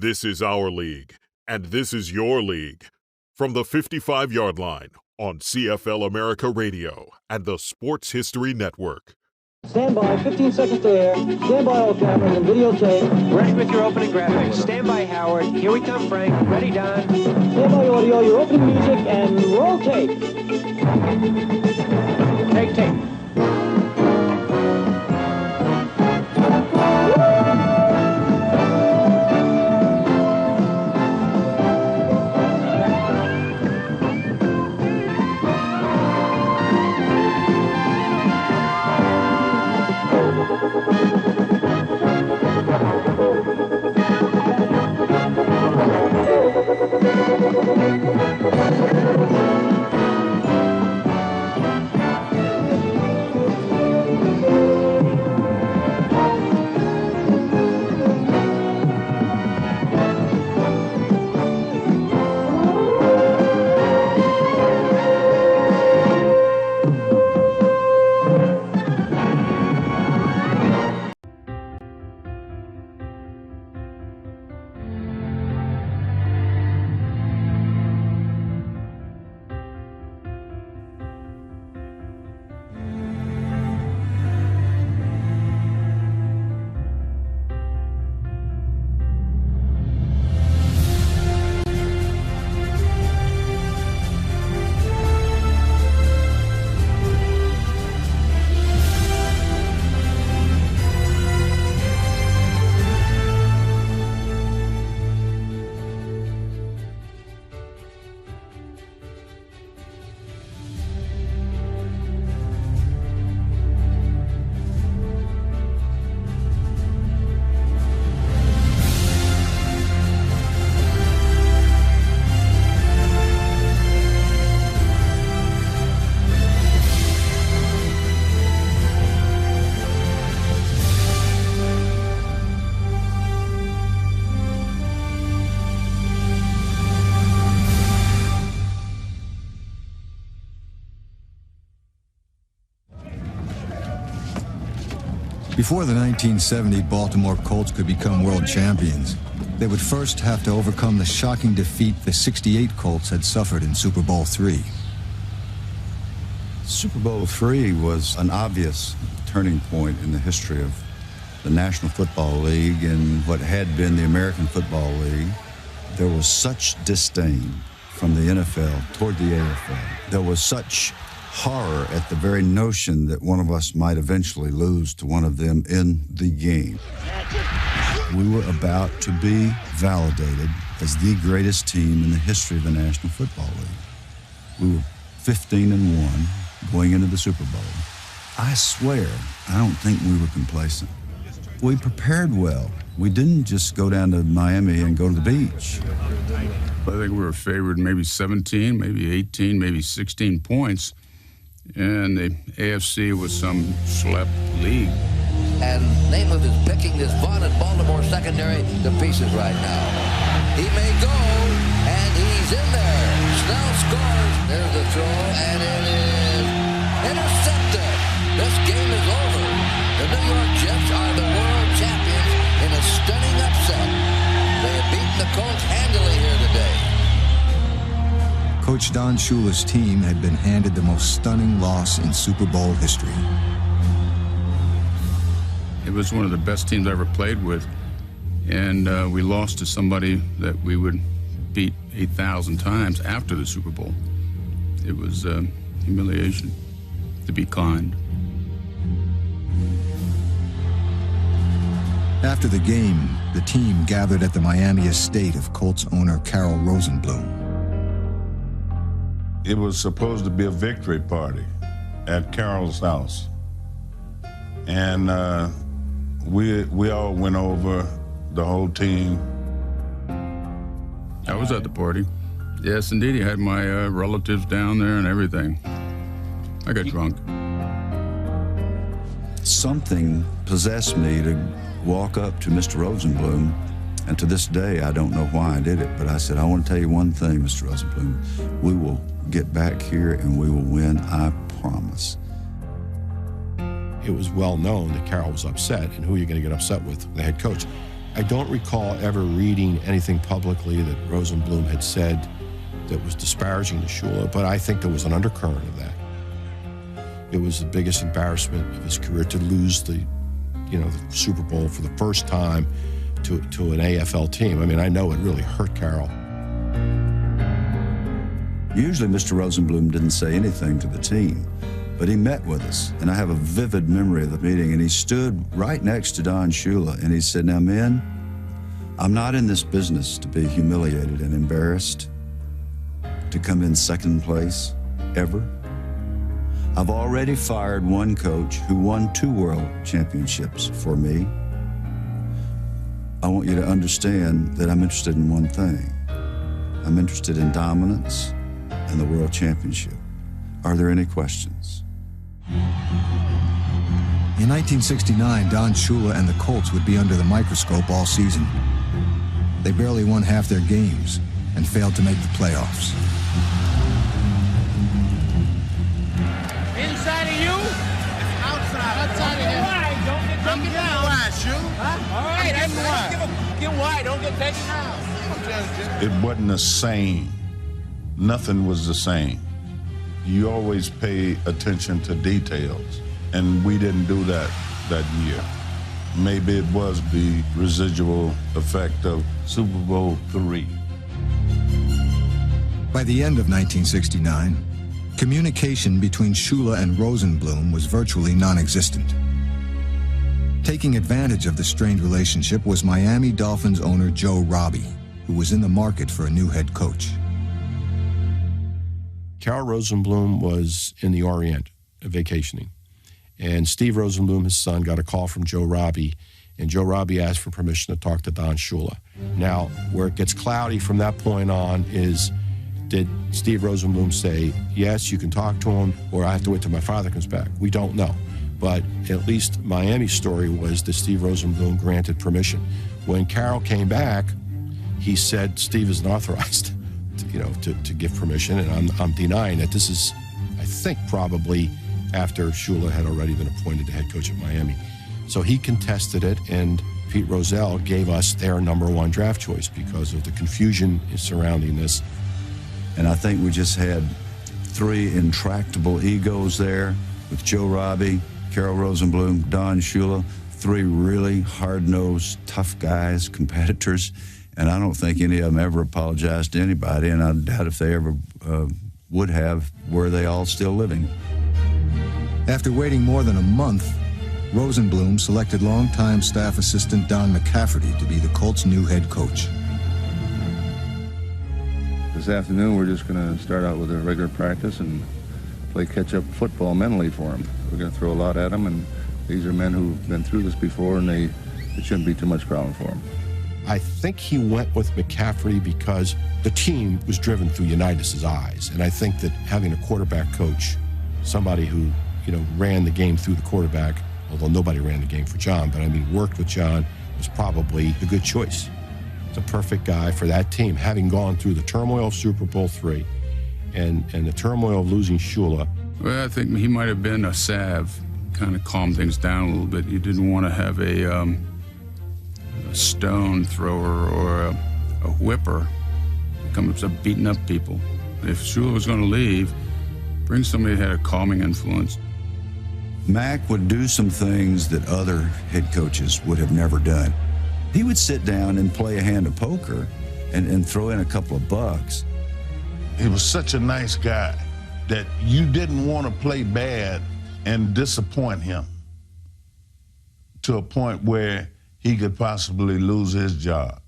This is our league, and this is your league. From the 55-yard line on CFL America Radio and the Sports History Network. Stand by, 15 seconds to air. Stand by all cameras and videotape. Ready with your opening graphics. Stand by, Howard. Here we come, Frank. Ready, Don. Stand by audio, your opening music, and roll tape. Take tape. Before the 1970 Baltimore Colts could become world champions, they would first have to overcome the shocking defeat the '68 Colts had suffered in Super Bowl III. Super Bowl III was an obvious turning point in the history of the National Football League and what had been the American Football League. There was such disdain from the NFL toward the AFL. There was such horror at the very notion that one of us might eventually lose to one of them in the game. We were about to be validated as the greatest team in the history of the National Football League. We were 15-1 going into the Super Bowl. I swear, I don't think we were complacent. We prepared well. We didn't just go down to Miami and go to the beach. I think we were favored maybe 17, maybe 18, maybe 16 points. And the AFC was some schlep league. And Namath is picking this vaunted Baltimore secondary to pieces right now. He may go, and he's in there. Snell scores. There's the throw, and it is intercepted. This game is over. The New York Jets are the world champions in a stunning upset. They have beaten the Colts handily here today. Coach Don Shula's team had been handed the most stunning loss in Super Bowl history. It was one of the best teams I ever played with, and we lost to somebody that we would beat 8,000 times after the Super Bowl. It was humiliation, to be kind. After the game, the team gathered at the Miami estate of Colts owner Carroll Rosenblum. It was supposed to be a victory party at Carroll's house. And we all went over, the whole team. I was at the party. Yes, indeed. He had my relatives down there and everything. I got drunk. Something possessed me to walk up to Mr. Rosenblum, and to this day, I don't know why I did it, but I said, I want to tell you one thing, Mr. Rosenblum. We will get back here and we will win, I promise. It was well known that Carroll was upset, and who are you going to get upset with? The head coach. I don't recall ever reading anything publicly that Rosenblum had said that was disparaging to Shula, but I think there was an undercurrent of that. It was the biggest embarrassment of his career to lose the Super Bowl for the first time to an AFL team. I mean, I know it really hurt Carroll. Usually Mr. Rosenblum didn't say anything to the team, but he met with us, and I have a vivid memory of the meeting, and he stood right next to Don Shula, and he said, "Now, men, I'm not in this business to be humiliated and embarrassed, to come in second place, ever. I've already fired one coach who won 2 world championships for me. I want you to understand that I'm interested in one thing. I'm interested in dominance and the world championship. Are there any questions?" In 1969, Don Shula and the Colts would be under the microscope all season. They barely won half their games and failed to make the playoffs. Inside of you? It's outside. Outside of him. Don't get down. Wide, Shula. Huh? All right, that's wide. Get wide. Don't get taken down. It wasn't the same. Nothing was the same. You always pay attention to details, and we didn't do that year. Maybe it was the residual effect of Super Bowl III. By the end of 1969, communication between Shula and Rosenblum was virtually non-existent. Taking advantage of the strained relationship was Miami Dolphins owner Joe Robbie, who was in the market for a new head coach. Carroll Rosenblum was in the Orient vacationing, and Steve Rosenblum, his son, got a call from Joe Robbie, and Joe Robbie asked for permission to talk to Don Shula. Now, where it gets cloudy from that point on is, did Steve Rosenblum say, yes, you can talk to him, or I have to wait till my father comes back? We don't know. But at least Miami's story was that Steve Rosenblum granted permission. When Carroll came back, he said Steve isn't authorized to give permission, and I'm denying it. This is, I think, probably after Shula had already been appointed the head coach at Miami. So he contested it, and Pete Rozelle gave us their #1 draft choice because of the confusion surrounding this. And I think we just had 3 intractable egos there with Joe Robbie, Carroll Rosenblum, Don Shula, 3 really hard-nosed, tough guys, competitors. And I don't think any of them ever apologized to anybody, and I doubt if they ever would have, were they all still living. After waiting more than a month, Rosenblum selected longtime staff assistant Don McCafferty to be the Colts' new head coach. This afternoon, we're just going to start out with a regular practice and play catch-up football mentally for them. We're going to throw a lot at them, and these are men who've been through this before, and it shouldn't be too much problem for them. I think he went with McCafferty because the team was driven through Unitas's eyes. And I think that having a quarterback coach, somebody who, ran the game through the quarterback, although nobody ran the game for John, but worked with John, was probably a good choice. It's a perfect guy for that team, having gone through the turmoil of Super Bowl III and the turmoil of losing Shula. Well, I think he might have been a salve, kind of calm things down a little bit. You didn't want to have a stone thrower or a whipper comes up beating up people. If Shula was going to leave, bring somebody that had a calming influence. Mac would do some things that other head coaches would have never done. He would sit down and play a hand of poker and throw in a couple of bucks. He was such a nice guy that you didn't want to play bad and disappoint him to a point where he could possibly lose his job.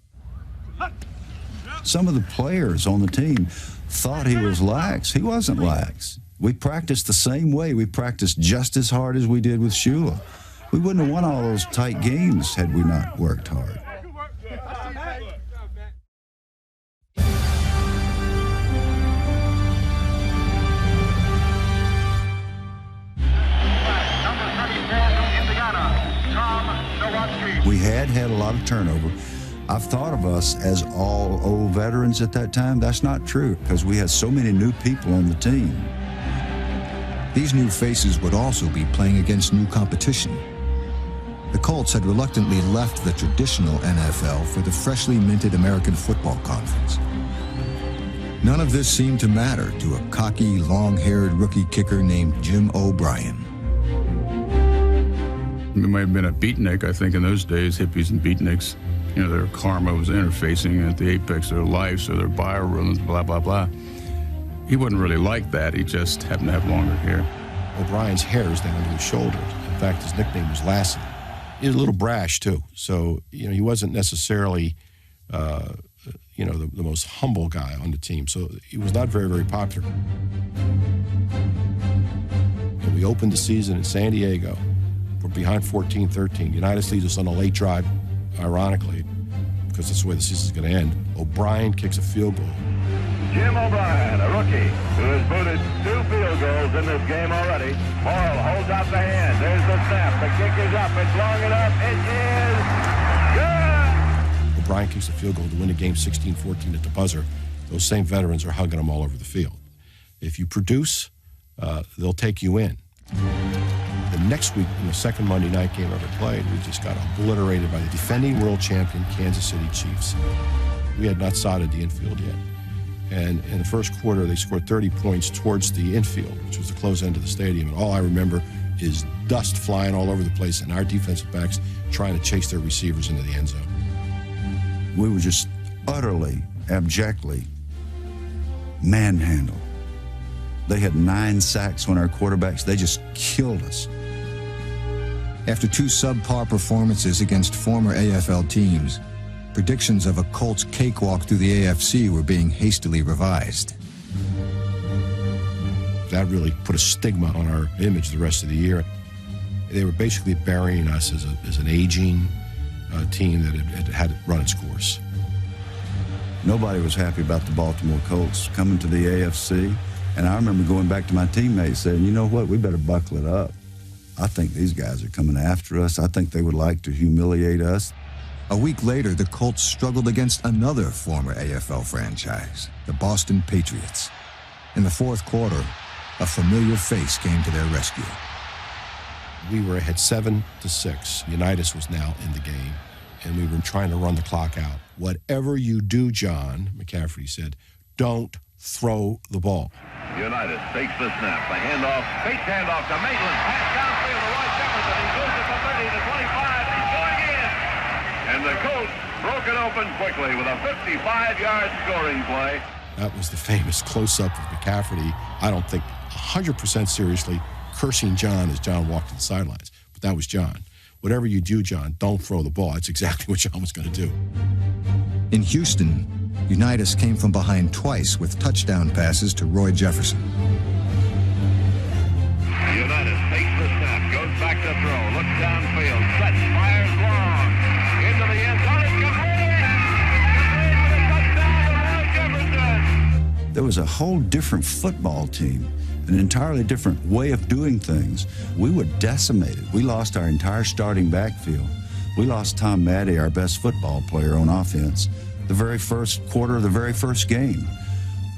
Some of the players on the team thought he was lax. He wasn't lax. We practiced the same way. We practiced just as hard as we did with Shula. We wouldn't have won all those tight games had we not worked hard. We had a lot of turnover. I've thought of us as all old veterans at that time. That's not true because we had so many new people on the team. These new faces would also be playing against new competition. The Colts had reluctantly left the traditional NFL for the freshly minted American Football Conference. None of this seemed to matter to a cocky, long-haired rookie kicker named Jim O'Brien. It might have been a beatnik, I think, in those days, hippies and beatniks. You know, their karma was interfacing at the apex of their life, so their biorhythms, blah, blah, blah. He wasn't really like that. He just happened to have longer hair. O'Brien's hair is down to his shoulders. In fact, his nickname was Lassie. He was a little brash, too. So, you know, he wasn't necessarily, you know, the most humble guy on the team. So he was not very, very popular. And we opened the season in San Diego. We're behind 14-13. Unitas leads us on a late drive, ironically, because that's the way the season's going to end. O'Brien kicks a field goal. Jim O'Brien, a rookie, who has booted 2 field goals in this game already. Morrill holds out the hand. There's the snap. The kick is up. It's long enough. It is good. O'Brien kicks a field goal to win the game 16-14 at the buzzer. Those same veterans are hugging him all over the field. If you produce, they'll take you in. The next week, in the second Monday night game ever played, we just got obliterated by the defending world champion Kansas City Chiefs. We had not sodded the infield yet. And in the first quarter, they scored 30 points towards the infield, which was the close end of the stadium. And all I remember is dust flying all over the place and our defensive backs trying to chase their receivers into the end zone. We were just utterly, abjectly manhandled. They had 9 sacks on our quarterbacks. They just killed us. After 2 subpar performances against former AFL teams, predictions of a Colts cakewalk through the AFC were being hastily revised. That really put a stigma on our image the rest of the year. They were basically burying us as an aging team that had run its course. Nobody was happy about the Baltimore Colts coming to the AFC. And I remember going back to my teammates saying, you know what, we better buckle it up. I think these guys are coming after us. I think they would like to humiliate us. A week later, the Colts struggled against another former AFL franchise, the Boston Patriots. In the fourth quarter, a familiar face came to their rescue. We were ahead 7-6. Unitas was now in the game, and we were trying to run the clock out. Whatever you do, John, McCaffrey said, don't throw the ball. Unitas takes the snap. The handoff, fake handoff to Maitland. Pass downfield to Roy Jefferson. He goes to the 30, the 25. He's going in. And the Colts broke it open quickly with a 55-yard scoring play. That was the famous close-up of McCaffrey. I don't think 100% seriously cursing John as John walked to the sidelines. But that was John. Whatever you do, John, don't throw the ball. That's exactly what John was going to do. In Houston, Unitas came from behind twice with touchdown passes to Roy Jefferson. Unitas takes the snap, goes back to throw, looks downfield, sets, fires long, into the end zone, it's complete! Touchdown to Roy Jefferson! There was a whole different football team, an entirely different way of doing things. We were decimated. We lost our entire starting backfield. We lost Tom Maddy, our best football player on offense, the very first quarter of the very first game.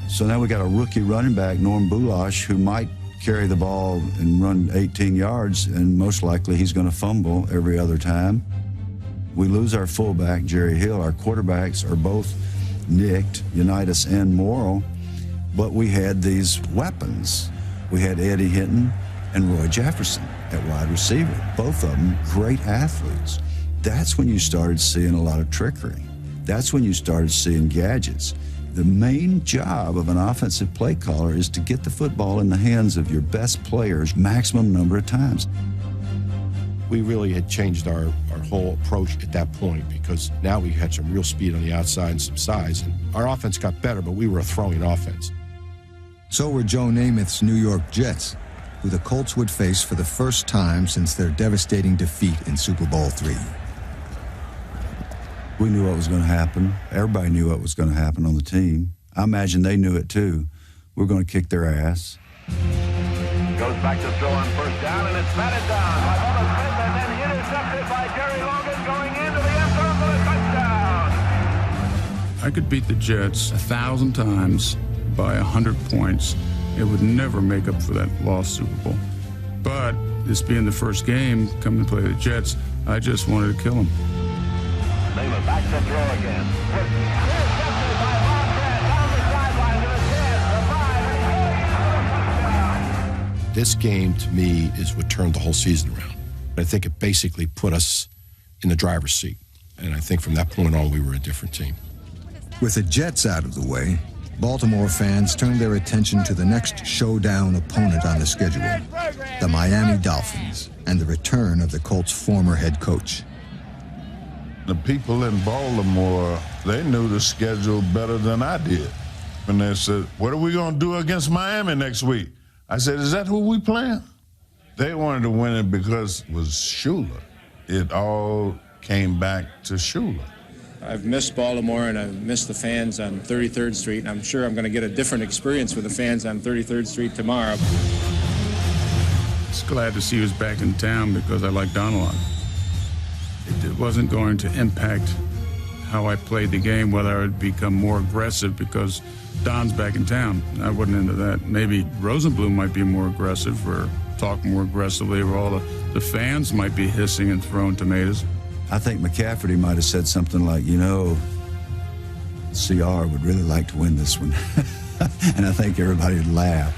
So now we got a rookie running back, Norm Bulash, who might carry the ball and run 18 yards, and most likely he's going to fumble every other time. We lose our fullback, Jerry Hill. Our quarterbacks are both nicked, Unitas and Morrill, but we had these weapons. We had Eddie Hinton and Roy Jefferson at wide receiver, both of them great athletes. That's when you started seeing a lot of trickery. That's when you started seeing gadgets. The main job of an offensive play caller is to get the football in the hands of your best players maximum number of times. We really had changed our whole approach at that point because now we had some real speed on the outside and some size. And our offense got better, but we were a throwing offense. So were Joe Namath's New York Jets, who the Colts would face for the first time since their devastating defeat in Super Bowl III. We knew what was going to happen. Everybody knew what was going to happen on the team. I imagine they knew it too. We're going to kick their ass. Goes back to throw on first down, and it's batted down by Bubba Smith and then intercepted by Jerry Logan going into the end zone for a touchdown. I could beat the Jets 1,000 times by 100 points. It would never make up for that lost Super Bowl. But this being the first game, coming to play the Jets, I just wanted to kill him. Lehman back to throw again. Intercepted by Bobcat down the sideline to the 10, the 5, and he This game, to me, is what turned the whole season around. I think it basically put us in the driver's seat. And I think from that point on, we were a different team. With the Jets out of the way, Baltimore fans turned their attention to the next showdown opponent on the schedule, the Miami Dolphins, and the return of the Colts' former head coach. The people in Baltimore, they knew the schedule better than I did. When they said, what are we going to do against Miami next week? I said, is that who we playing? They wanted to win it because it was Shula. It all came back to Shula. I've missed Baltimore and I've missed the fans on 33rd Street, and I'm sure I'm going to get a different experience with the fans on 33rd Street tomorrow. Just glad to see he was back in town because I like Don a lot. It wasn't going to impact how I played the game, whether I would become more aggressive because Don's back in town. I wasn't into that. Maybe Rosenblum might be more aggressive or talk more aggressively, or all the fans might be hissing and throwing tomatoes. I think McCafferty might have said something like, you know, CR would really like to win this one. And I think everybody would laugh.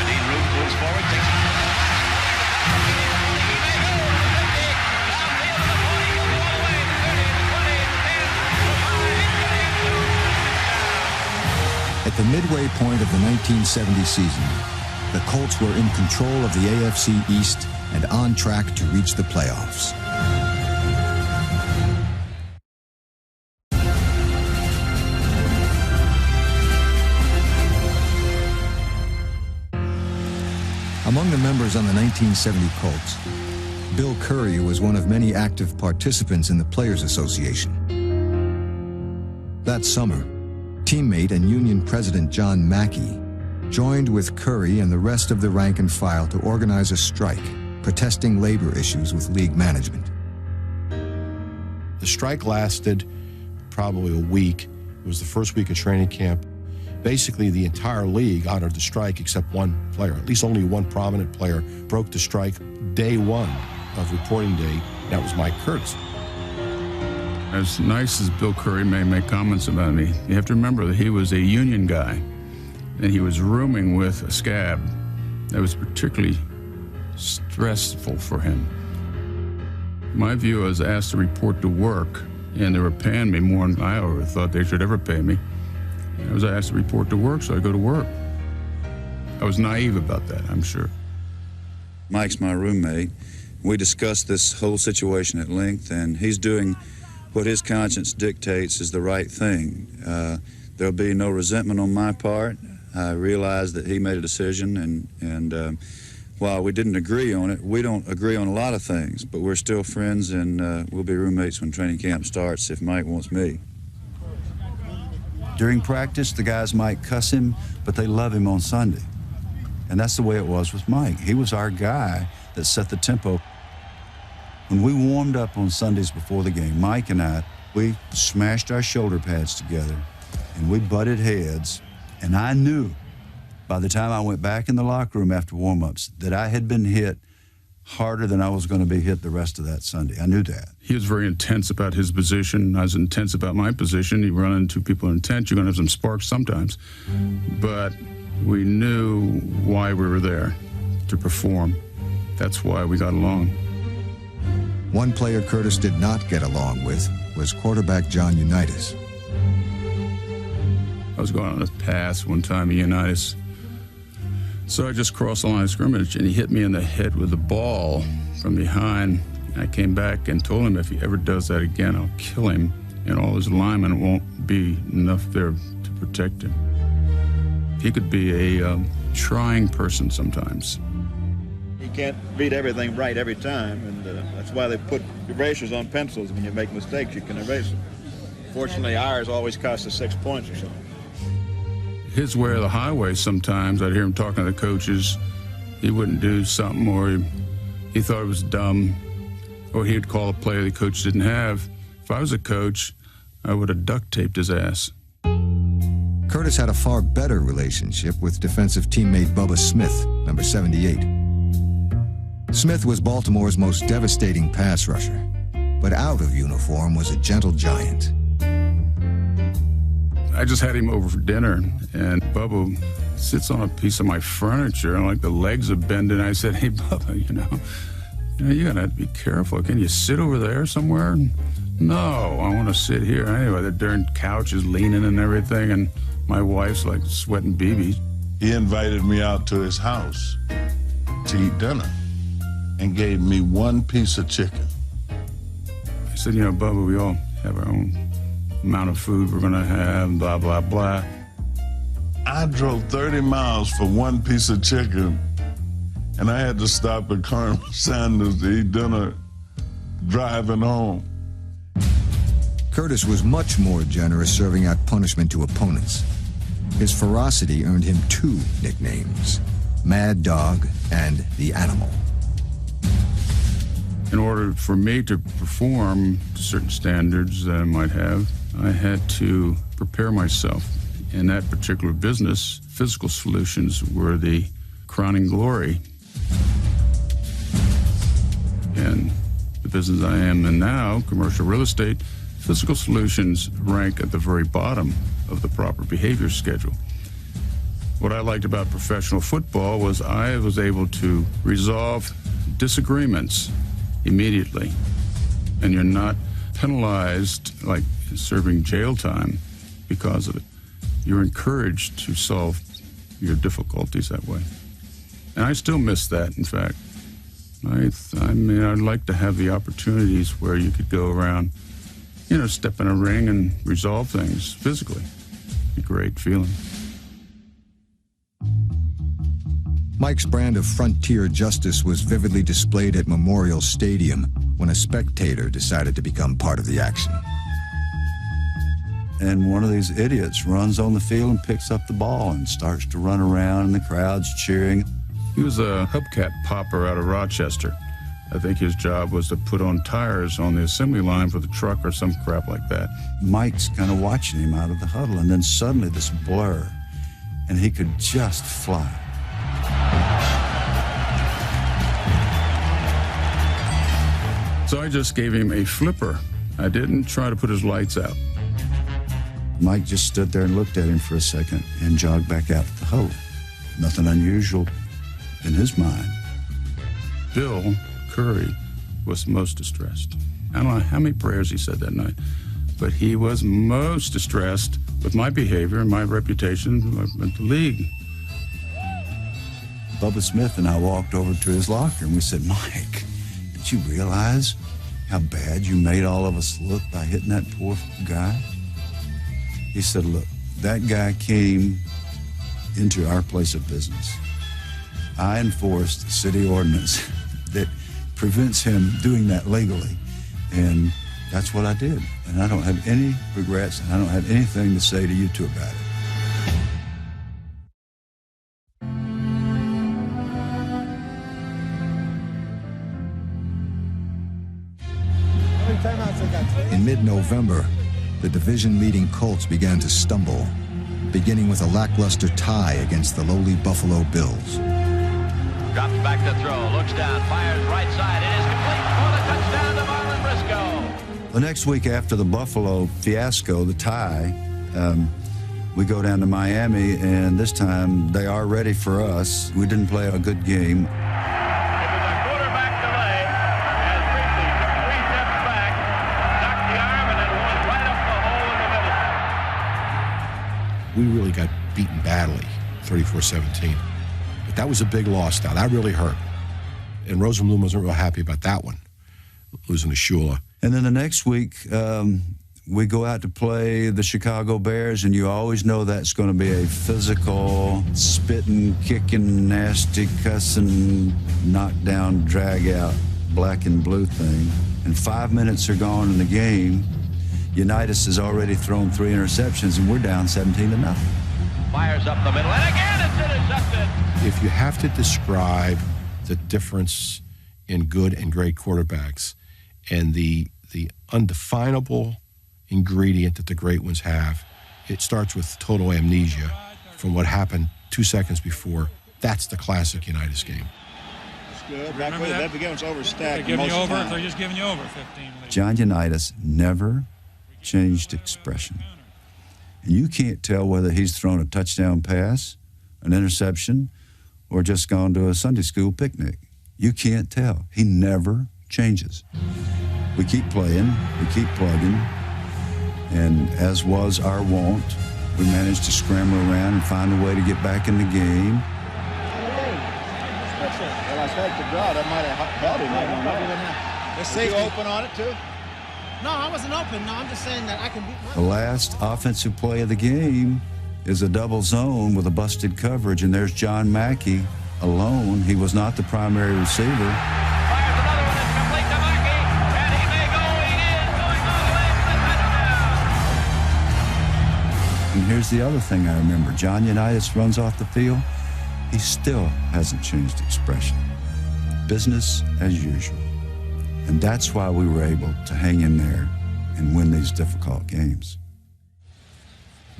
Dean Root moves forward, takes it. At the midway point of the 1970 season, the Colts were in control of the AFC East and on track to reach the playoffs. Among the members on the 1970 Colts, Bill Curry was one of many active participants in the Players Association. That summer, teammate and union president John Mackey joined with Curry and the rest of the rank and file to organize a strike, protesting labor issues with league management. The strike lasted probably a week. It was the first week of training camp. Basically, the entire league honored the strike except one player. At least only one prominent player broke the strike day one of reporting day. That was Mike Curtis. As nice as Bill Curry may make comments about me, you have to remember that he was a union guy, and he was rooming with a scab that was particularly stressful for him. My view, I was asked to report to work, and they were paying me more than I ever thought they should ever pay me. I was asked to report to work, so I go to work. I was naive about that, I'm sure. Mike's my roommate. We discussed this whole situation at length, and he's doing what his conscience dictates is the right thing. There'll be no resentment on my part. I realize that he made a decision, and while we didn't agree on it, we don't agree on a lot of things, but we're still friends, and we'll be roommates when training camp starts if Mike wants me. During practice, the guys might cuss him, but they love him on Sunday. And that's the way it was with Mike. He was our guy that set the tempo. When we warmed up on Sundays before the game, Mike and I, we smashed our shoulder pads together, and we butted heads, and I knew by the time I went back in the locker room after warm-ups that I had been hit harder than I was going to be hit the rest of that Sunday. I knew that. He was very intense about his position. I was intense about my position. You run into people intense, you're going to have some sparks sometimes. But we knew why we were there, to perform. That's why we got along. One player Curtis did not get along with was quarterback John Unitas. I was going on a pass one time at Unitas. So I just crossed the line of scrimmage, and he hit me in the head with the ball from behind. I came back and told him if he ever does that again, I'll kill him, and all his linemen won't be enough there to protect him. He could be a trying person sometimes. You can't read everything right every time, and that's why they put erasers on pencils. When you make mistakes, you can erase them. Fortunately, ours always cost us 6 points or so. His way or the highway sometimes. I'd hear him talking to the coaches. He wouldn't do something, or he thought it was dumb, or he'd call a play the coach didn't have. If I was a coach, I would have duct taped his ass. Curtis had a far better relationship with defensive teammate Bubba Smith, number 78. Smith was Baltimore's most devastating pass rusher, but out of uniform was a gentle giant. I just had him over for dinner, and Bubba sits on a piece of my furniture, and like the legs are bending. I said, "Hey, Bubba, you gotta be careful. Can you sit over there somewhere?" "No, I want to sit here." Anyway, the darn couch is leaning and everything, and my wife's like sweating BBs. He invited me out to his house to eat dinner and gave me one piece of chicken. I said, "Bubba, we all have our own amount of food we're gonna have, blah, blah, blah." I drove 30 miles for one piece of chicken, and I had to stop at Colonel Sanders to eat dinner driving home. Curtis was much more generous serving out punishment to opponents. His ferocity earned him 2 nicknames, Mad Dog and The Animal. In order for me to perform to certain standards that I might have, I had to prepare myself. In that particular business, physical solutions were the crowning glory. In the business I am in now, commercial real estate, physical solutions rank at the very bottom of the proper behavior schedule. What I liked about professional football was I was able to resolve disagreements immediately, and you're not penalized like serving jail time because of it. You're encouraged to solve your difficulties that way. And I still miss that, in fact. I mean, I'd like to have the opportunities where you could go around, step in a ring and resolve things physically. A great feeling. Mike's brand of frontier justice was vividly displayed at Memorial Stadium when a spectator decided to become part of the action. And one of these idiots runs on the field and picks up the ball and starts to run around, and the crowd's cheering. He was a hubcap popper out of Rochester. I think his job was to put on tires on the assembly line for the truck or some crap like that. Mike's kind of watching him out of the huddle, and then suddenly this blur, and he could just fly. So I just gave him a flipper. I didn't try to put his lights out. Mike just stood there and looked at him for a second and jogged back out to the huddle. Nothing unusual in his mind. Bill Curry was most distressed. I don't know how many prayers he said that night, but he was most distressed with my behavior and my reputation with the league. Bubba Smith and I walked over to his locker and we said, "Mike, did you realize how bad you made all of us look by hitting that poor guy?" He said, "Look, that guy came into our place of business. I enforced the city ordinance that prevents him doing that legally, and that's what I did. And I don't have any regrets, and I don't have anything to say to you two about it." In mid-November, the division-leading Colts began to stumble, beginning with a lackluster tie against the lowly Buffalo Bills. Drops back to throw, looks down, fires right side. It is complete for the touchdown to Marlon Briscoe. The next week after the Buffalo fiasco, the tie, we go down to Miami, and this time they are ready for us. We didn't play a good game. We really got beaten badly, 34-17. But that was a big loss now. That really hurt. And Rosenblum wasn't real happy about that one, losing to Shula. And then the next week, we go out to play the Chicago Bears, and you always know that's going to be a physical, spitting, kicking, nasty, cussing, knockdown, drag-out, black and blue thing. And 5 minutes are gone in the game. Unitas has already thrown 3 interceptions, and we're down 17-0. Fires up the middle, and again it's intercepted. If you have to describe the difference in good and great quarterbacks and the undefinable ingredient that the great ones have, it starts with total amnesia from what happened 2 seconds before. That's the classic Unitas game. good. Back with it. That begins overstacked. They're giving you over. They're just giving you over 15. John Unitas never changed expression. And you can't tell whether he's thrown a touchdown pass, an interception, or just gone to a Sunday school picnic. You can't tell. He never changes. We keep playing, we keep plugging, and as was our wont, we managed to scramble around and find a way to get back in the game. Well, I tried to draw. That might have held him. Let's see you open on it, too. No, I wasn't open. No, I'm just saying that I can beat The last offensive play of the game is a double zone with a busted coverage, and there's John Mackey alone. He was not the primary receiver. Fires another one that's complete to Mackey, and he may go. He is going all the way to the touchdown. And here's the other thing I remember. John Unitas runs off the field. He still hasn't changed expression. Business as usual. And that's why we were able to hang in there and win these difficult games.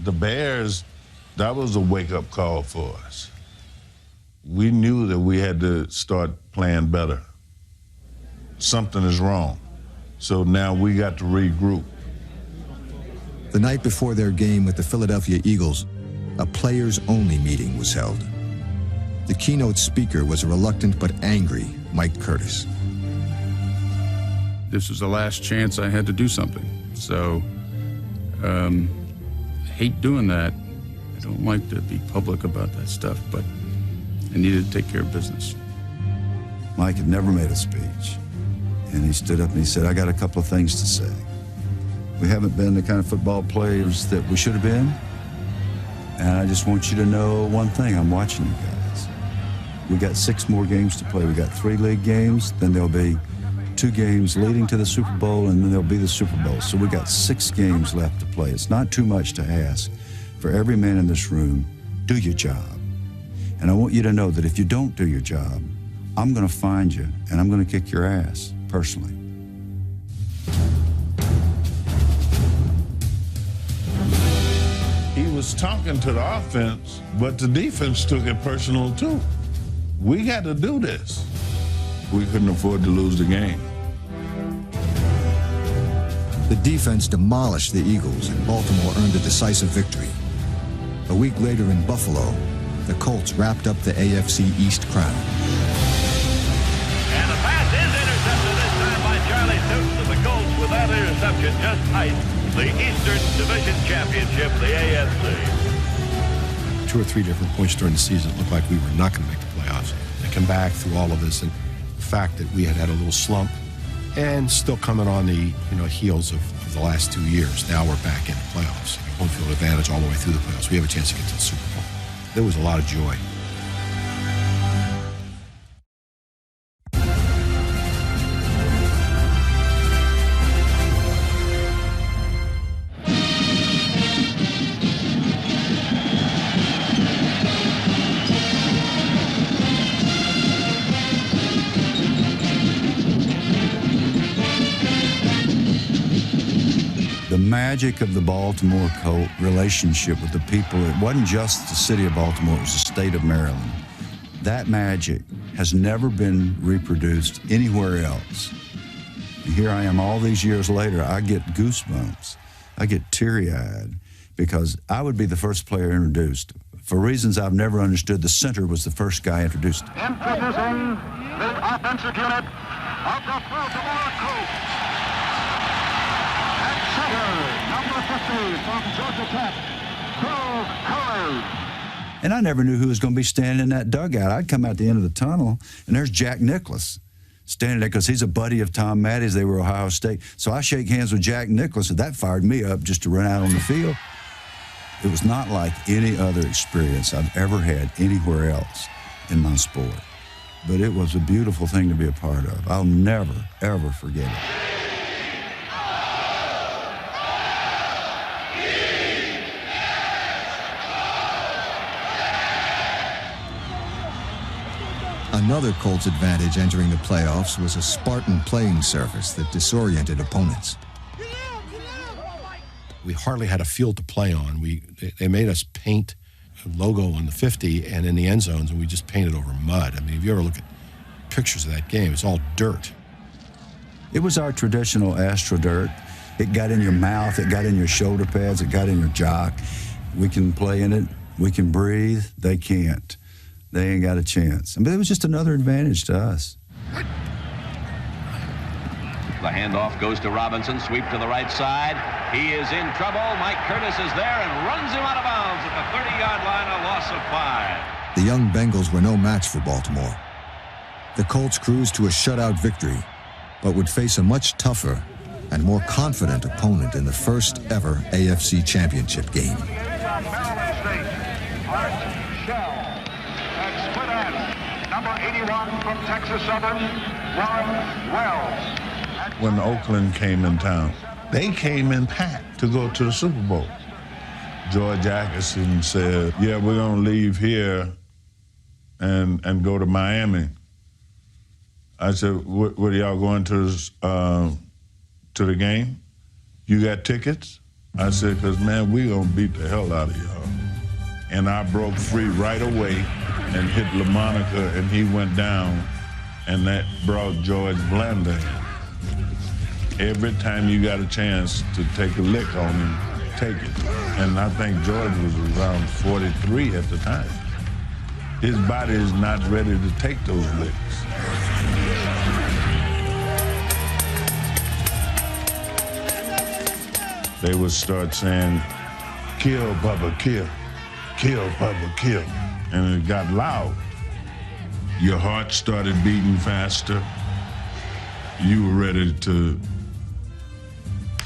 The Bears, that was a wake-up call for us. We knew that we had to start playing better. Something is wrong. So now we got to regroup. The night before their game with the Philadelphia Eagles, a players-only meeting was held. The keynote speaker was a reluctant but angry Mike Curtis. This was the last chance I had to do something. So, I hate doing that. I don't like to be public about that stuff, but I needed to take care of business. Mike had never made a speech. And he stood up and he said, I got a couple of things to say. We haven't been the kind of football players that we should have been. And I just want you to know one thing, I'm watching you guys. We got 6 more games to play. We got 3 league games, then there'll be 2 games leading to the Super Bowl, and then there'll be the Super Bowl. So we got 6 games left to play. It's not too much to ask for every man in this room. Do your job. And I want you to know that if you don't do your job, I'm going to find you, and I'm going to kick your ass, personally. He was talking to the offense, but the defense took it personal, too. We got to do this. We couldn't afford to lose the game. The defense demolished the Eagles, and Baltimore earned a decisive victory. A week later in Buffalo, the Colts wrapped up the AFC East crown. And the pass is intercepted this time by Charlie Newton, and the Colts, with that interception, just iced the Eastern Division Championship, the AFC. 2 or 3 different points during the season, it looked like we were not going to make the playoffs. And come back through all of this, and the fact that we had a little slump and still coming on the heels of the last 2 years. Now we're back in the playoffs. Home field advantage all the way through the playoffs. We have a chance to get to the Super Bowl. There was a lot of joy. The magic of the Baltimore Colt relationship with the people, it wasn't just the city of Baltimore, it was the state of Maryland. That magic has never been reproduced anywhere else. And here I am all these years later, I get goosebumps. I get teary-eyed because I would be the first player introduced. For reasons I've never understood, the center was the first guy introduced. Introducing the offensive unit of the Baltimore Colts. At center, number 50 from Georgia Tech, Cole Curry. And I never knew who was going to be standing in that dugout. I'd come out the end of the tunnel, and there's Jack Nicklaus standing there because he's a buddy of Tom Maddie's. They were Ohio State. So I shake hands with Jack Nicklaus, and that fired me up just to run out on the field. It was not like any other experience I've ever had anywhere else in my sport. But it was a beautiful thing to be a part of. I'll never, ever forget it. Another Colts advantage entering the playoffs was a Spartan playing surface that disoriented opponents. We hardly had a field to play on. They made us paint a logo on the 50 and in the end zones, and we just painted over mud. I mean, if you ever look at pictures of that game. It's all dirt. It was our traditional Astro dirt. It got in your mouth, it got in your shoulder pads, it got in your jock. We can play in it, we can breathe, they can't. They ain't got a chance. I mean, it was just another advantage to us. The handoff goes to Robinson, sweep to the right side. He is in trouble. Mike Curtis is there and runs him out of bounds at the 30-yard line, a loss of 5. The young Bengals were no match for Baltimore. The Colts cruised to a shutout victory, but would face a much tougher and more confident opponent in the first ever AFC Championship game. Number 81 from Texas Southern, Warren Wells. When Oakland came in town, they came in packed to go to the Super Bowl. George Atkinson said, yeah, we're going to leave here and go to Miami. I said, what are y'all going to the game? You got tickets? I said, because, man, we're going to beat the hell out of y'all. And I broke free right away and hit LaMonica, and he went down, and that brought George Blanda in. Every time you got a chance to take a lick on him, take it. And I think George was around 43 at the time. His body is not ready to take those licks. They would start saying, kill, Bubba, kill. Kill, Bubba, kill. And it got loud. Your heart started beating faster. You were ready to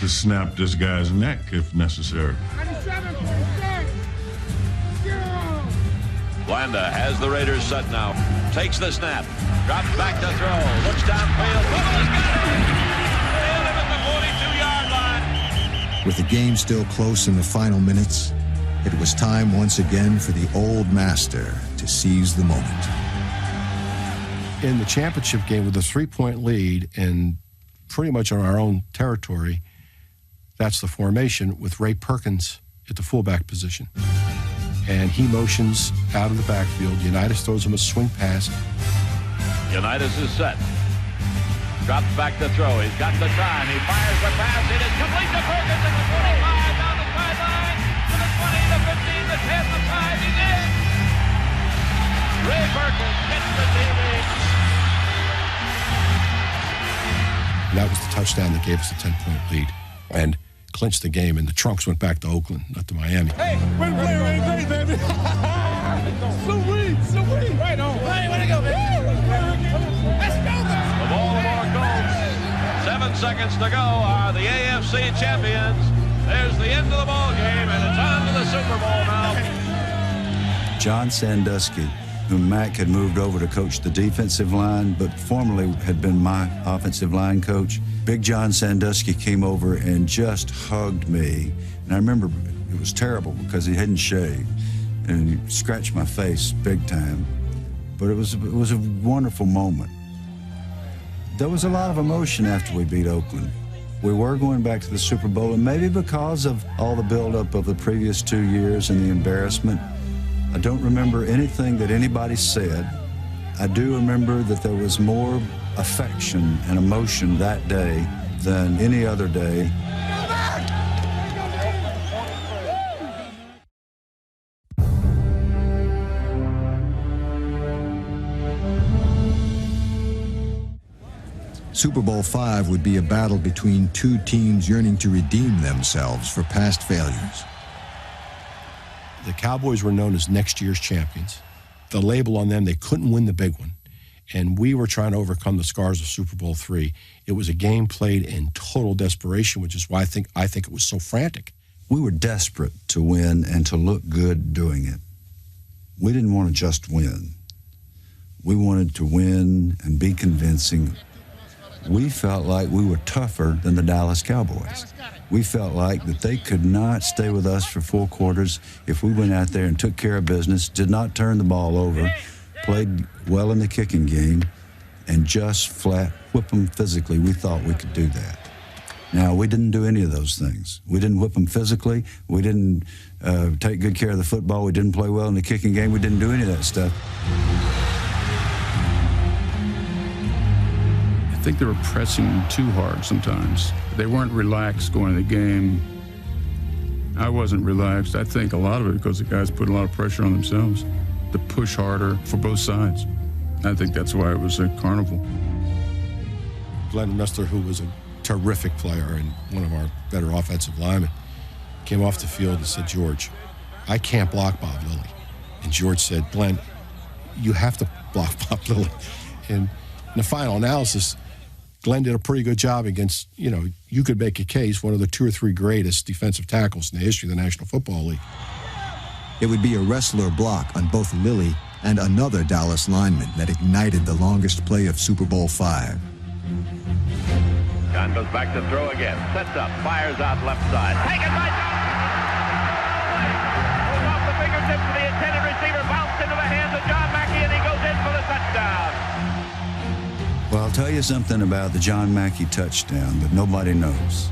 snap this guy's neck if necessary. Blanda has the Raiders set now. Takes the snap. Drops back to throw. Looks downfield. Bubba's got it! Nailed him at the 42-yard line. With the game still close in the final minutes, it was time once again for the old master to seize the moment. In the championship game with a 3-point lead and pretty much on our own territory, that's the formation with Ray Perkins at the fullback position. And he motions out of the backfield. Unitas throws him a swing pass. Unitas is set. Drops back to throw. He's got the time. He fires the pass. It is complete to Perkins at the 25, down the sideline, to the 20, the 15, the 10, the 5. He's in. Ray Perkins gets the TV. And that was the touchdown that gave us a 10-point lead and clinched the game, and the trunks went back to Oakland, not to Miami. Hey, we're playing great, baby. Sweet. Right on. Hey, way to go, baby. Let's go, man. The Baltimore Colts, 7 seconds to go, are the AFC champions. There's the end of the ball game, and it's on to the Super Bowl now. John Sandusky, whom Mac had moved over to coach the defensive line, but formerly had been my offensive line coach. Big John Sandusky came over and just hugged me. And I remember it was terrible because he hadn't shaved. And he scratched my face big time. But it was a wonderful moment. There was a lot of emotion after we beat Oakland. We were going back to the Super Bowl, and maybe because of all the buildup of the previous 2 years and the embarrassment, I don't remember anything that anybody said. I do remember that there was more affection and emotion that day than any other day. Super Bowl V would be a battle between two teams yearning to redeem themselves for past failures. The Cowboys were known as next year's champions. The label on them, they couldn't win the big one. And we were trying to overcome the scars of Super Bowl III. It was a game played in total desperation, which is why I think it was so frantic. We were desperate to win and to look good doing it. We didn't want to just win. We wanted to win and be convincing. We felt like we were tougher than the Dallas Cowboys. We felt like that they could not stay with us for 4 quarters if we went out there and took care of business, did not turn the ball over, played well in the kicking game, and just flat whip them physically. We thought we could do that. Now, we didn't do any of those things. We didn't whip them physically. We didn't take good care of the football. We didn't play well in the kicking game. We didn't do any of that stuff. think they were pressing too hard sometimes. They weren't relaxed going to the game. I wasn't relaxed. I think a lot of it because the guys put a lot of pressure on themselves to push harder for both sides. I think that's why it was a carnival. Glenn Ressler, who was a terrific player and one of our better offensive linemen, came off the field and said, "George, I can't block Bob Lilly." And George said, "Glenn, you have to block Bob Lilly." And in the final analysis, Glenn did a pretty good job against, you could make a case, one of the 2 or 3 greatest defensive tackles in the history of the National Football League. It would be a Ressler block on both Lilly and another Dallas lineman that ignited the longest play of Super Bowl V. John goes back to throw again. Sets up, fires out left side. Taken by John. Goes off the fingertips of the intended receiver, bounced into the hands of John Mackey, and he goes in for the touchdown. Well, I'll tell you something about the John Mackey touchdown that nobody knows.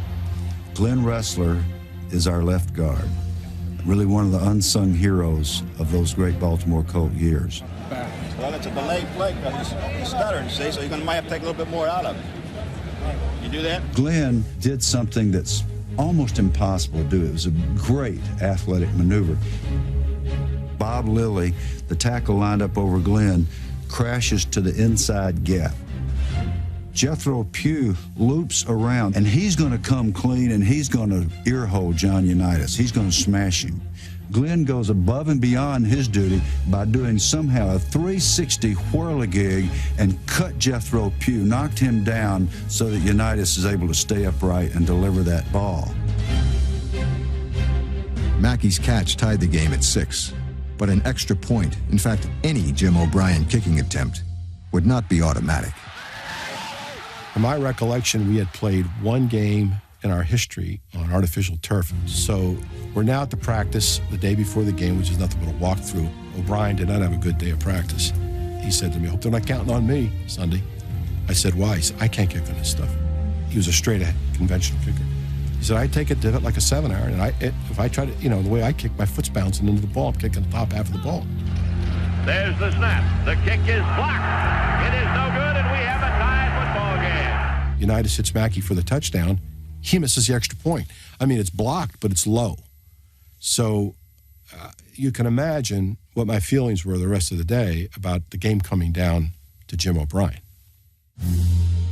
Glenn Ressler is our left guard, really one of the unsung heroes of those great Baltimore Colt years. Well, it's a delayed play because he's stuttering, see, so you're going to might have to take a little bit more out of it. You do that? Glenn did something that's almost impossible to do. It was a great athletic maneuver. Bob Lilly, the tackle lined up over Glenn, crashes to the inside gap. Jethro Pugh loops around, and he's going to come clean, and he's going to earhole John Unitas. He's going to smash him. Glenn goes above and beyond his duty by doing somehow a 360 whirligig and cut Jethro Pugh, knocked him down so that Unitas is able to stay upright and deliver that ball. Mackey's catch tied the game at 6, but an extra point, in fact, any Jim O'Brien kicking attempt, would not be automatic. In my recollection, we had played one game in our history on artificial turf. So we're now at the practice the day before the game, which is nothing but a walkthrough. O'Brien did not have a good day of practice. He said to me, "I hope they're not counting on me Sunday." I said, "Why?" He said, "I can't kick on this stuff." He was a straight conventional kicker. He said, "I take a divot like a 7-iron, and if I try to, the way I kick, my foot's bouncing into the ball. I'm kicking the top half of the ball." There's the snap. The kick is blocked. It is no good, and we have a tied football game. Unitas hits Mackey for the touchdown. He misses the extra point. I mean, it's blocked, but it's low. So you can imagine what my feelings were the rest of the day about the game coming down to Jim O'Brien.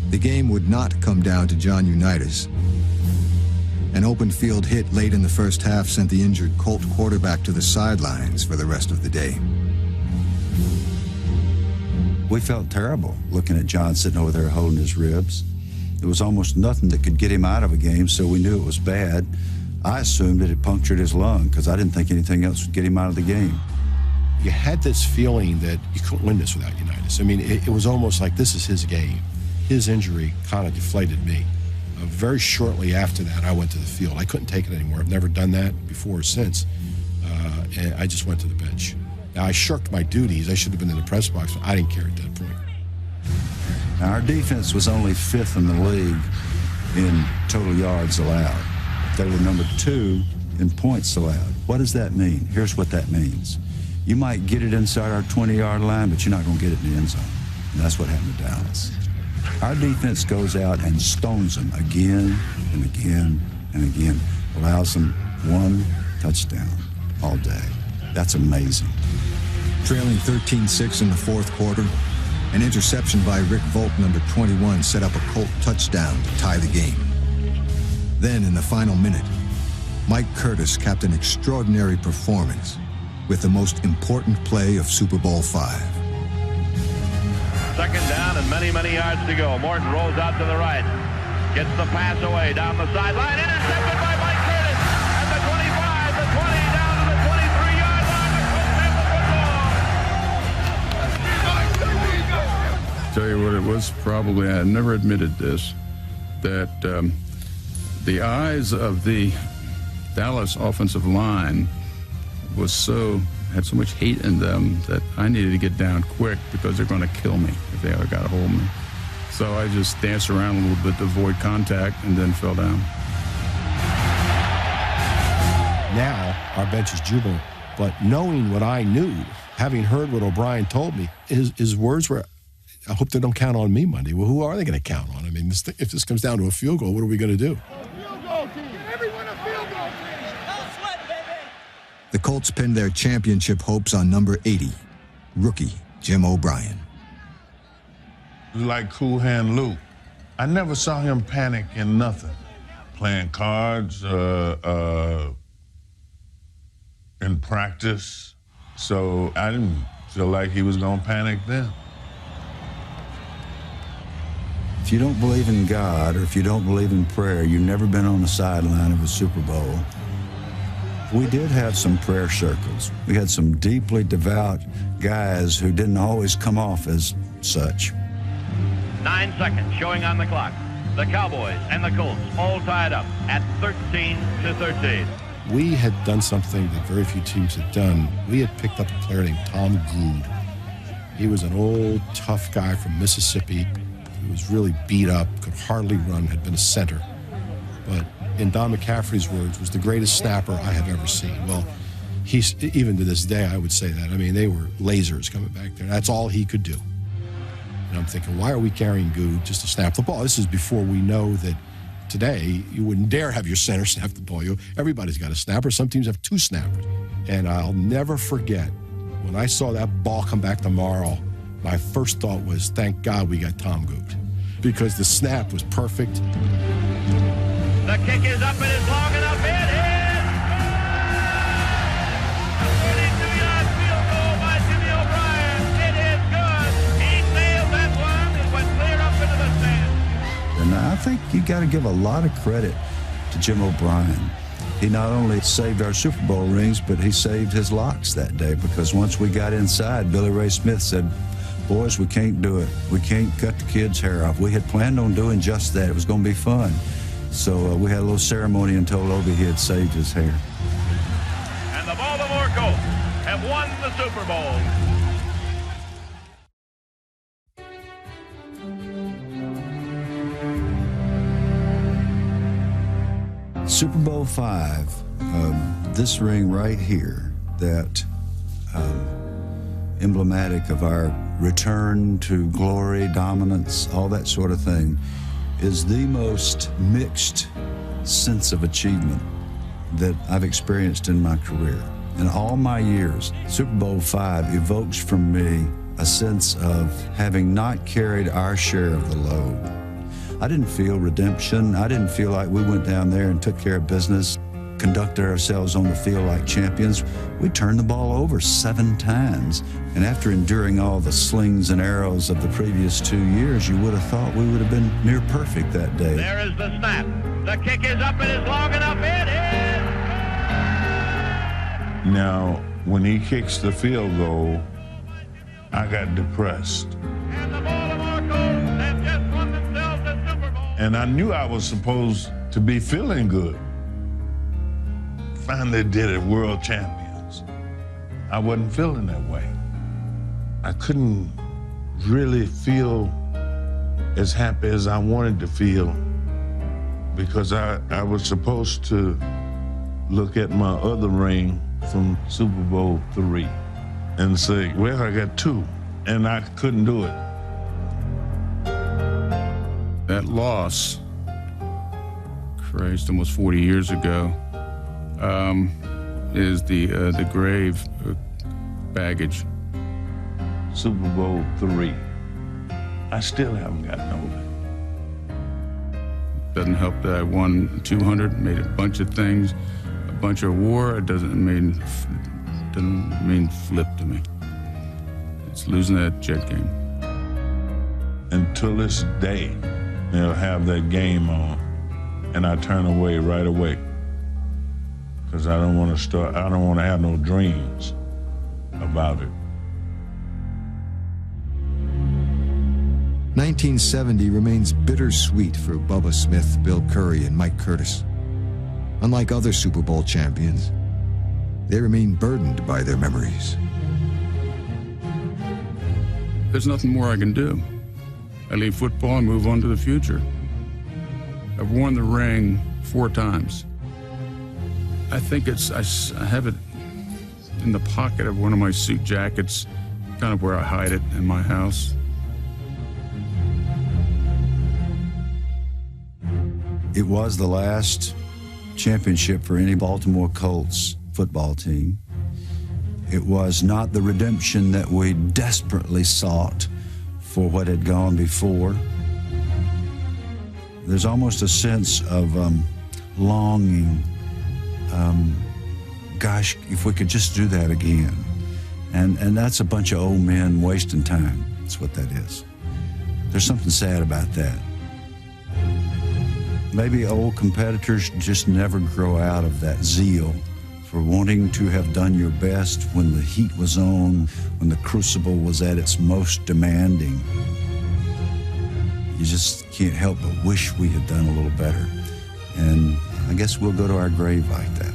The game would not come down to John Unitas. An open field hit late in the first half sent the injured Colt quarterback to the sidelines for the rest of the day. We felt terrible looking at John sitting over there holding his ribs. There was almost nothing that could get him out of a game, so we knew it was bad. I assumed that it punctured his lung because I didn't think anything else would get him out of the game. You had this feeling that you couldn't win this without Unitas. I mean, it was almost like this is his game. His injury kind of deflated me. Very shortly after that, I went to the field. I couldn't take it anymore. I've never done that before or since. And I just went to the bench. Now, I shirked my duties. I should have been in the press box, but I didn't care at that point. Now, our defense was only 5th in the league in total yards allowed. They were number 2 in points allowed. What does that mean? Here's what that means. You might get it inside our 20-yard line, but you're not going to get it in the end zone. And that's what happened to Dallas. Our defense goes out and stones them again and again and again. Allows them 1 touchdown all day. That's amazing. Trailing 13-6 in the fourth quarter, an interception by Rick Volk, number 21, set up a Colt touchdown to tie the game. Then, in the final minute, Mike Curtis capped an extraordinary performance with the most important play of Super Bowl V. Second down and many, many yards to go. Morton rolls out to the right. Gets the pass away down the sideline. Intercepted by Mike Curtis. At the 25, the 20, down to the 23-yard line. The Colts have the football. Tell you what it was, probably, I never admitted this, that the eyes of the Dallas offensive line had so much hate in them that I needed to get down quick because they're going to kill me if they ever got a hold of me. So I just danced around a little bit to avoid contact and then fell down. Now, our bench is jubilant. But knowing what I knew, having heard what O'Brien told me, his words were, I hope they don't count on me Monday. Well, who are they going to count on? I mean, if this comes down to a field goal, what are we going to do? Field goal team. Everyone a field goal team. No sweat, baby. The Colts pinned their championship hopes on number 80, rookie Jim O'Brien. Like Cool Hand Luke. I never saw him panic in nothing. Playing cards, in practice. So I didn't feel like he was going to panic then. If you don't believe in God or if you don't believe in prayer, you've never been on the sideline of a Super Bowl. We did have some prayer circles. We had some deeply devout guys who didn't always come off as such. 9 seconds showing on the clock. The Cowboys and the Colts all tied up at 13-13. We had done something that very few teams had done. We had picked up a player named Tom Good. He was an old, tough guy from Mississippi. He was really beat up, could hardly run, had been a center. But in Don McCaffrey's words, was the greatest snapper I have ever seen. Well, he's, even to this day, I would say that. I mean, they were lasers coming back there. That's all he could do. And I'm thinking, why are we carrying Good just to snap the ball? This is before we know that today you wouldn't dare have your center snap the ball. Everybody's got a snapper. Some teams have 2 snappers. And I'll never forget, when I saw that ball come back tomorrow, my first thought was, thank God we got Tom Good, because the snap was perfect. The kick is up and it's long enough. It is a 32-yard field goal by Jimmy O'Brien. It is good. He nailed that one and went clear up into the stand. And I think you got to give a lot of credit to Jim O'Brien. He not only saved our Super Bowl rings, but he saved his locks that day, because once we got inside, Billy Ray Smith said, boys, we can't do it. We can't cut the kids' hair off. We had planned on doing just that. It was going to be fun. So we had a little ceremony and told Obie he had saved his hair. And the Baltimore Colts have won the Super Bowl. Super Bowl V, this ring right here, that emblematic of our return to glory, dominance, all that sort of thing, is the most mixed sense of achievement that I've experienced in my career. In all my years, Super Bowl V evokes from me a sense of having not carried our share of the load. I didn't feel redemption. I didn't feel like we went down there and took care of business, conducted ourselves on the field like champions. We turned the ball over 7 times. And after enduring all the slings and arrows of the previous 2 years, you would have thought we would have been near perfect that day. There is the snap. The kick is up and it's long enough. It is. Now, when he kicks the field goal, I got depressed. And the Baltimore Colts have just won themselves the Super Bowl. And I knew I was supposed to be feeling good. Finally did it, world champions. I wasn't feeling that way. I couldn't really feel as happy as I wanted to feel, because I was supposed to look at my other ring from Super Bowl III and say, well, I got 2, and I couldn't do it. That loss, Christ, almost 40 years ago, is the grave baggage. Super Bowl III. I still haven't gotten over it. Doesn't help that I won 200, made a bunch of things, a bunch of war. It doesn't mean flip to me. It's losing that jet game. Until this day, they'll have that game on, and I turn away right away, because I don't want to have no dreams about it. 1970 remains bittersweet for Bubba Smith, Bill Curry, and Mike Curtis. Unlike other Super Bowl champions, they remain burdened by their memories. There's nothing more I can do. I leave football and move on to the future. I've worn the ring 4 times. I think I have it in the pocket of one of my suit jackets, kind of where I hide it in my house. It was the last championship for any Baltimore Colts football team. It was not the redemption that we desperately sought for what had gone before. There's almost a sense of longing. Gosh, if we could just do that again. And that's a bunch of old men wasting time. That's what that is. There's something sad about that. Maybe old competitors just never grow out of that zeal for wanting to have done your best when the heat was on, when the crucible was at its most demanding. You just can't help but wish we had done a little better. And I guess we'll go to our grave like that.